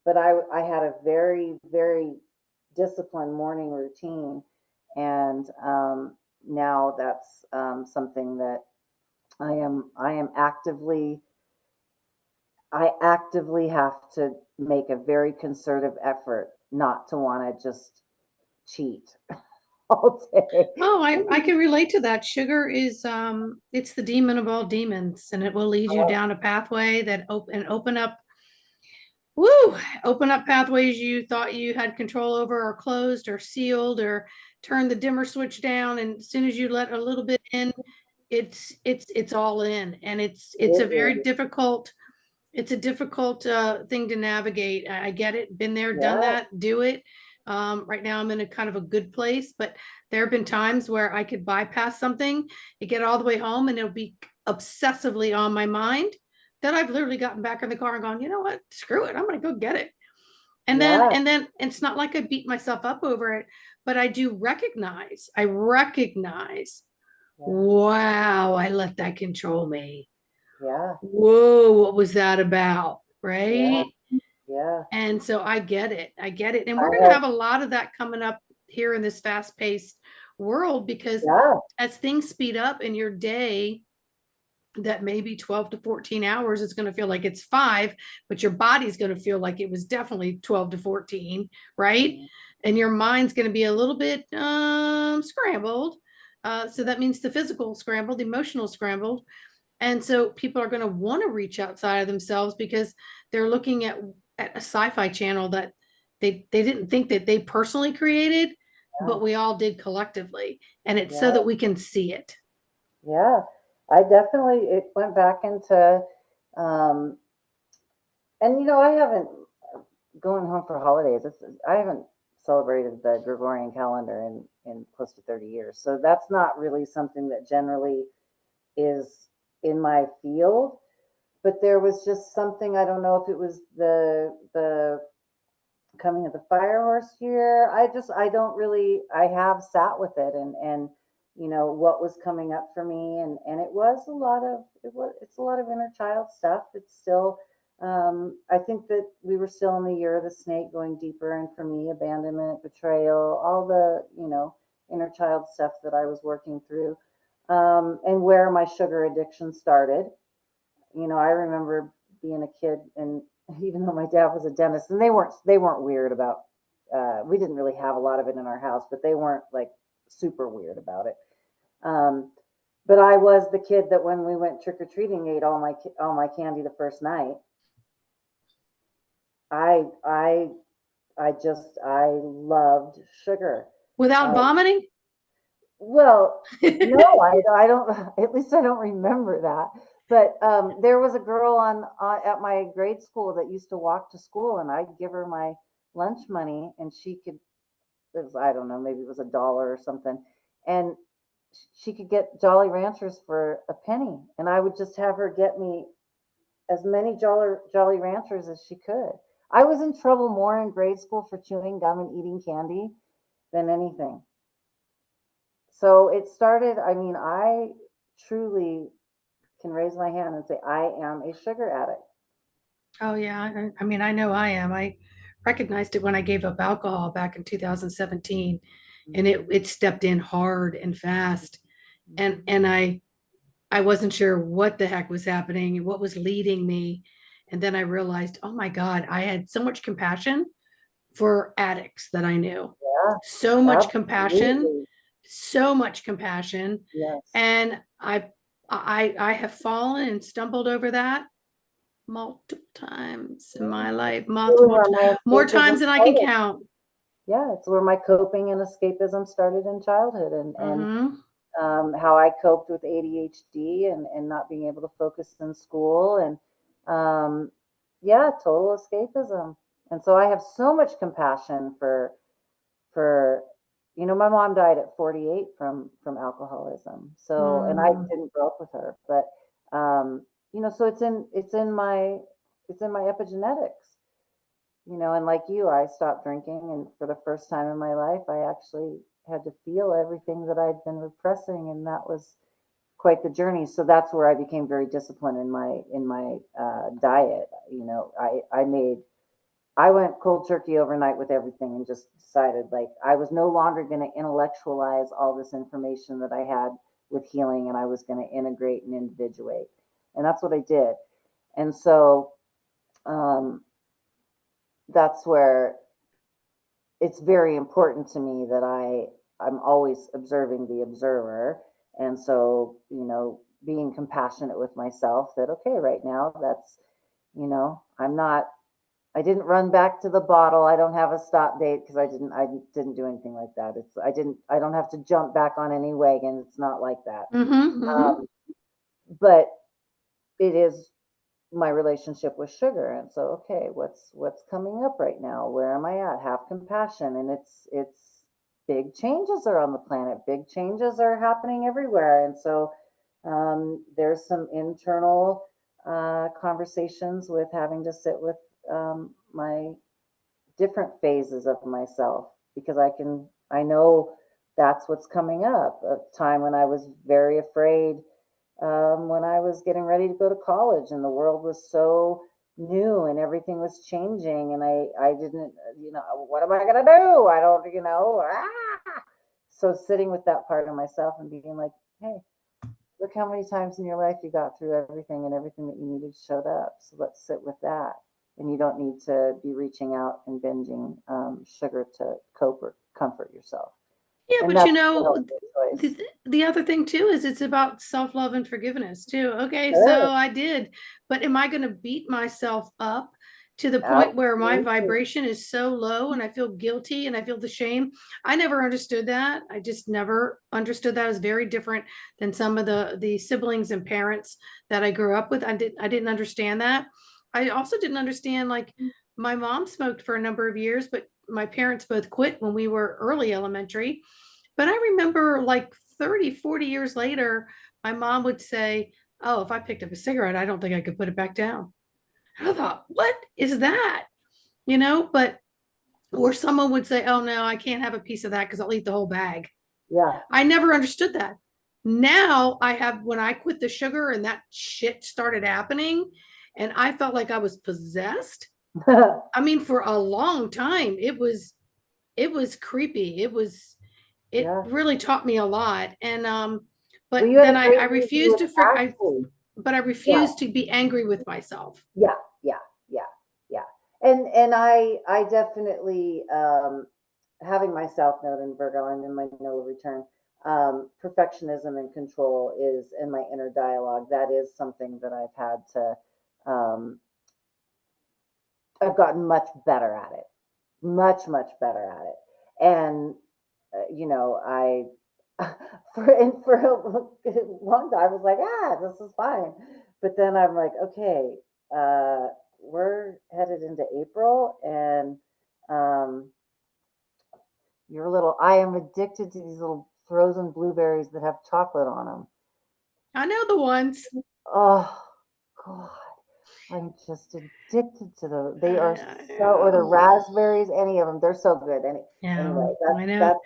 But I had a very, very disciplined morning routine. And now that's something that I am I actively have to make a very concerted effort not to want to just cheat all day. Oh, I can relate to that. Sugar is it's the demon of all demons, and it will lead you down a pathway that open up woo, open up pathways you thought you had control over, or closed or sealed, or turn the dimmer switch down, and as soon as you let a little bit in, it's all in, and it's a It very is. difficult, it's a difficult thing to navigate. I get it, been there, done Yeah, that, do it. Right now I'm in a kind of a good place, but there have been times where I could bypass something and get all the way home, and it'll be obsessively on my mind, that I've literally gotten back in the car and gone, you know what, screw it, I'm gonna go get it. yeah, And then it's not like I beat myself up over it, but I recognize, yeah, wow, I let that control me. yeah, Whoa, what was that about? yeah, Right. yeah. And so I get it. I get it. And I we're going to have, have a lot of that coming up here in this fast paced world, because yeah, as things speed up in your day, that maybe 12 to 14 hours is going to feel like it's 5, but your body's going to feel like it was definitely 12 to 14, right? mm, And your mind's going to be a little bit scrambled. So that means the physical scrambled, the emotional scrambled. And so people are going to want to reach outside of themselves, because they're looking at a sci-fi channel that they didn't think that they personally created, yeah, but we all did collectively. And it's so yeah, that we can see it. yeah. I definitely, it went back into, um, and I haven't going home for holidays. I haven't celebrated the Gregorian calendar in close to 30 years. So that's not really something that generally is in my field. But there was just something, I don't know if it was the coming of the fire horse year. I don't really, I have sat with it, and what was coming up for me, and it's a lot of inner child stuff. It's still, I think that we were still in the year of the snake, going deeper, and for me, abandonment, betrayal, all the inner child stuff that I was working through, and where my sugar addiction started. I remember being a kid, and even though my dad was a dentist, and they weren't weird about. We didn't really have a lot of it in our house, but they weren't like super weird about it. Um, but I was the kid that when we went trick or treating, ate all my candy the first night. I I I loved sugar. Without Uh, vomiting? Well, no, I don't. At least I don't remember that. But there was a girl at my grade school that used to walk to school, and I'd give her my lunch money, and she could. It was, I don't know, maybe it was $1 or something, and she could get Jolly Ranchers for a penny, and I would just have her get me as many Jolly Ranchers as she could. I was in trouble more in grade school for chewing gum and eating candy than anything. So it started, I mean, I truly can raise my hand and say I am a sugar addict. Oh yeah, I mean, I know I am. I recognized it when I gave up alcohol back in 2017, and Mhm, it stepped in hard and fast, and mhm. I wasn't sure what the heck was happening and what was leading me. And then I realized, oh my God, I had so much compassion for addicts that I knew. Yeah, So much compassion, absolutely. so much compassion. Yes. And I have fallen and stumbled over that multiple times in Yeah. my life, It's really where my more escapism times than I can started. count. Yeah, it's where my coping and escapism started in childhood, and Hmm. how I coped with ADHD and not being able to focus in school, and um, yeah, total escapism. And so I have so much compassion for my mom died at 48 from alcoholism. So, and I Mm. didn't grow up with her, but so it's in my epigenetics. and like you, I stopped drinking, and for the first time in my life, I actually had to feel everything that I'd been repressing, and that was quite the journey. So that's where I became very disciplined in my diet. I went cold turkey overnight with everything and just decided like I was no longer going to intellectualize all this information that I had with healing, and I was going to integrate and individuate. And that's what I did. And so um, that's where it's very important to me that I'm always observing the observer. And so, being compassionate with myself that, okay, right now that's, I didn't run back to the bottle. I don't have a stop date because I didn't do anything like that. I don't have to jump back on any wagon. It's not like that. Mm-hmm, mm-hmm. Um, but it is my relationship with sugar. And so, okay, what's coming up right now? Where am I at? Have compassion. And it's big changes are on the planet. Big changes are happening everywhere. And so there's some internal conversations with having to sit with my different phases of myself, because I know that's what's coming up. A time when I was very afraid, when I was getting ready to go to college, and the world was so new and everything was changing, and I didn't, what am I gonna do? I don't, So sitting with that part of myself and being like, hey, look how many times in your life you got through everything, and everything that you needed showed up. So let's sit with that. And you don't need to be reaching out and binging sugar to cope or comfort yourself. Yeah, And but that's a healthy choice. the other thing too is it's about self-love and forgiveness too. Okay, so Sure, I did, but am I going to beat myself up to the point where my absolutely. vibration is so low and I feel guilty and I feel the shame? I never understood that. I just never understood that. As very different than some of the siblings and parents that I grew up with. I didn't understand that. I also didn't understand, like, my mom smoked for a number of years, but my parents both quit when we were early elementary. But I remember like 30, 40 years later, my mom would say, oh, if I picked up a cigarette, I don't think I could put it back down. And I thought, what is that? But, or someone would say, oh, no, I can't have a piece of that because I'll eat the whole bag. Yeah. I never understood that. Now when I quit the sugar and that shit started happening, and I felt like I was possessed. I mean, for a long time, it was creepy. It Yeah. really taught me a lot. And Well, but you had then a I great reason. You refused would to for I actually, but I yeah, refused to be angry with myself. yeah, yeah, yeah, yeah. And I definitely, having my South Node in Virgo and in my Node return, perfectionism and control is in my inner dialogue. That is something that um, I've gotten much better at it, much better at it. And I for a long time I was like, this is fine. But then I'm like, okay, uh, we're headed into April, and um, I am addicted to these little frozen blueberries that have chocolate on them. I know the ones. Oh God, I'm just addicted to them. They are or the Uh, raspberries, any of them, they're so good. yeah, Anyway, I know.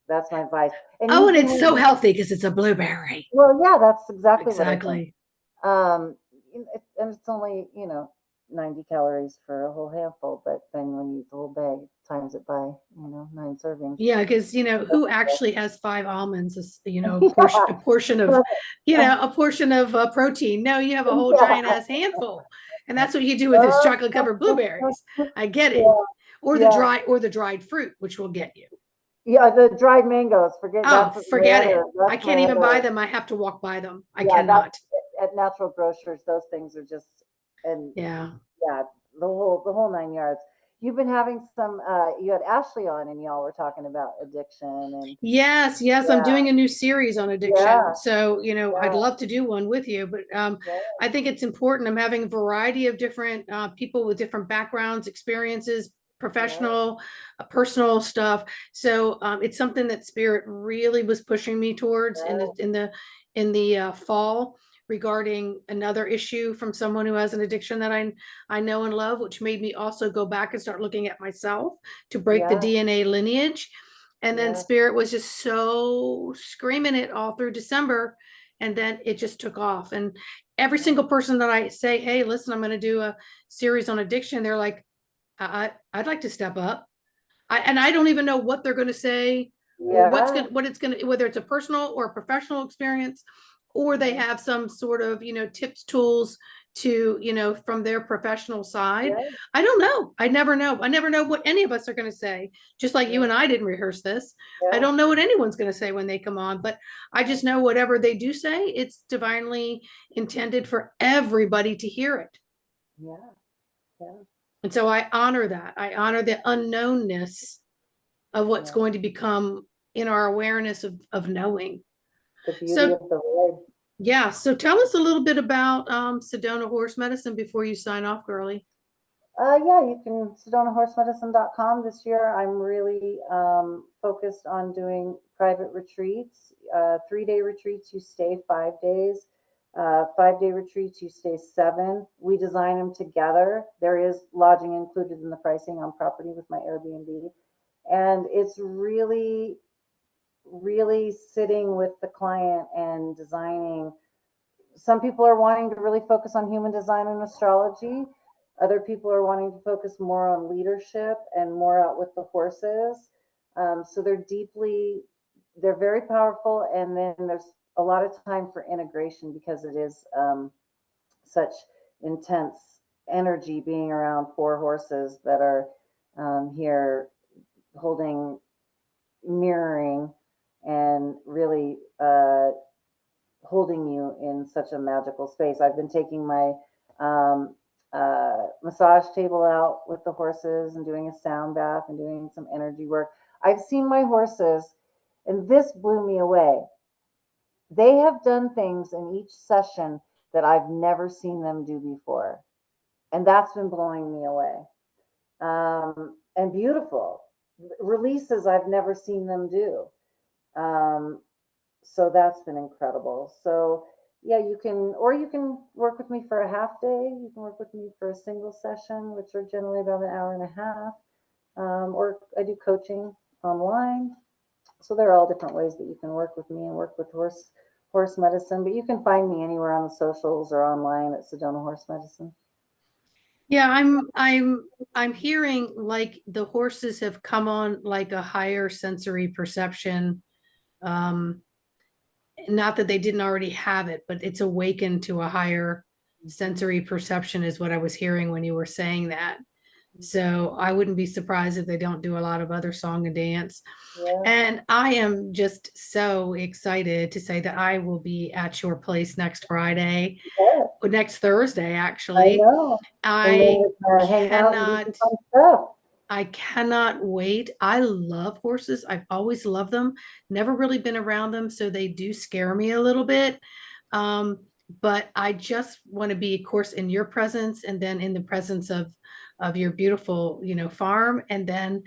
that's my vice. And Oh, you and can it's so healthy because it's a blueberry. well, yeah, that's exactly what I think. Exactly. Um, and it's only 90 calories for a whole handful, but then when you eat the whole bag, times it by 9 servings. Yeah, because who actually has 5 almonds? A Yeah, portion of, a portion of protein. No, you have a whole giant yeah. ass handful, and that's what you do with those chocolate covered blueberries. I get it, Yeah, or yeah, the dried fruit, which will get you. yeah. The dried mangoes. Forget Oh, forget it. I That's can't my even buy other. them. I have to walk by them. I Yeah, that's cannot. at natural grocers. Those things are just and Yeah. yeah, the whole 9 yards. You've been having some. You had Ashley on, and y'all were talking about addiction, and Yes, yes, I'm yeah, doing a new series on addiction. yeah, So, I'd yeah, love to do one with you, but yeah, I think it's important. I'm having a variety of different people with different backgrounds, experiences, yeah, professional, personal stuff. So, it's something that Spirit really was pushing me towards yeah, in the fall, regarding another issue from someone who has an addiction that I know and love, which made me also go back and start looking at myself to break the Yeah, DNA lineage. And then yeah, Spirit was just so screaming it all through December. And then it just took off. And every yeah, single person that I say, hey, listen, I'm going to do a series on addiction, they're like, I'd like to step up. And I don't even know what they're going to say or yeah, what it's going to, whether it's a personal or a professional experience, or they yeah, have some sort of, tips, tools to, from their professional side. yeah, I don't know. I never know. I never know what any of us are going to say. Just like you yeah, and I didn't rehearse this. I yeah, don't know what anyone's going to say when they come on, but I just know whatever they do say, it's divinely intended for everybody to hear it. yeah, yeah, And so I honor that. I honor the unknownness of what's yeah. going to become in our awareness of knowing. The beauty So of the void. yeah, so tell us a little bit about Sedona horse medicine before you sign off, girly. Yeah, you can SedonaHorseMedicine.com. This year, I'm really focused on doing private retreats. 3-day retreats, you stay 5 days. 5-day retreats, you stay 7. We design them together. There is lodging included in the pricing on property with my Airbnb. And it's really, really sitting with the client and designing. Some people are wanting to really focus on human design and astrology. Other people are wanting to focus more on leadership and more out with the horses. So they're very powerful. And then there's a lot of time for integration because it is such intense energy being around 4 horses that are here holding, mirroring, and really holding you in such a magical space. I've been taking my massage table out with the horses and doing a sound bath and doing some energy work. I've seen my horses, and this blew me away. They have done things in each session that I've never seen them do before. And that's been blowing me away. And beautiful releases I've never seen them do. Um, so that's been incredible. So yeah, you can work with me for a half day. You can work with me for a single session, which are generally about an hour and a half. Or I do coaching online. So there are all different ways that you can work with me and work with horse medicine. But you can find me anywhere on the socials or online at Sedona Horse Medicine. Yeah, I'm hearing like the horses have come on like a higher sensory perception. Um, Not that they didn't already have it, but it's awakened to a higher sensory perception is what I was hearing when you were saying that. So I wouldn't be surprised if they don't do a lot of other song and dance. Yeah, And I am just so excited to say that I will be at your place next Friday, yeah, next Thursday, I actually. know. And then I we're gonna hang out and do some cannot, fun stuff. I cannot wait. I love horses. I've always loved them, never really been around them, so they do scare me a little bit. Um, but I just want to be, of course, in your presence and then in the presence of your beautiful, farm, and then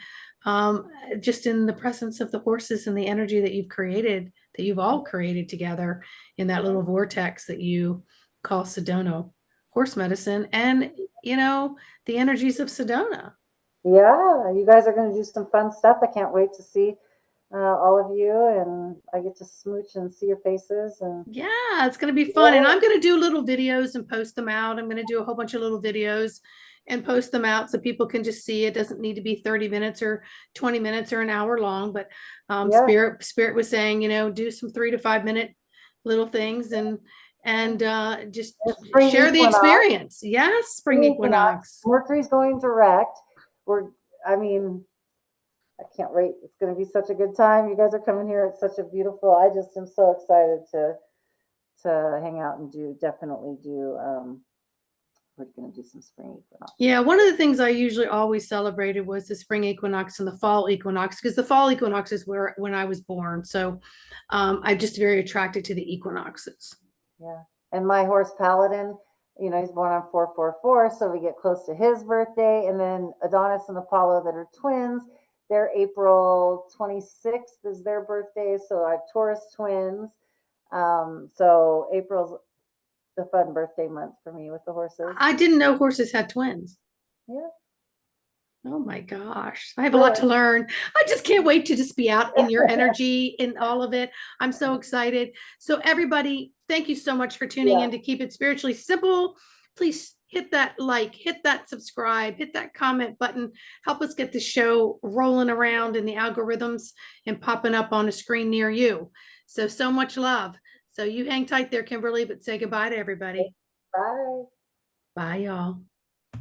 just in the presence of the horses and the energy that you've created, that you've all created together in that little vortex that you call Sedona horse medicine, and the energies of Sedona. Yeah, you guys are going to do some fun stuff. I can't wait to see all of you, and I get to smooch and see your faces. And Yeah, it's going to be fun. And yeah, I'm going to do little videos and post them out. I'm going to do a whole bunch of little videos and post them out so people can just see. It doesn't need to be 30 minutes or 20 minutes or an hour long, but yeah, Spirit was saying, do some 3 to 5 minute little things and just and spring share the equinox. experience. Yes, spring Spring equinox. equinox. Mercury's going direct. We're, I mean, I can't wait. It's going to be such a good time. You guys are coming here. It's such a beautiful. I just am so excited to hang out and definitely do. We're going to do some spring equinox. Yeah, one of the things I usually always celebrated was the spring equinox and the fall equinox, because the fall equinox is where when I was born. So I'm just very attracted to the equinoxes. Yeah. And my horse Paladin, he's born on 444, so we get close to his birthday. And then Adonis and Apollo that are twins, they're April 26th is their birthday. So I have Taurus twins. So April's a fun birthday month for me with the horses. I didn't know horses had twins. Yeah. Oh my gosh. I have a lot to learn. I just can't wait to just be out in your energy in all of it. I'm so excited. So everybody, thank you so much for tuning in to Keep It Spiritually Simple. Please hit that like, hit that subscribe, hit that comment button. Help us get the show rolling around in the algorithms and popping up on a screen near you. So much love. So you hang tight there, Kimberly, but say goodbye to everybody. Bye. Bye, y'all.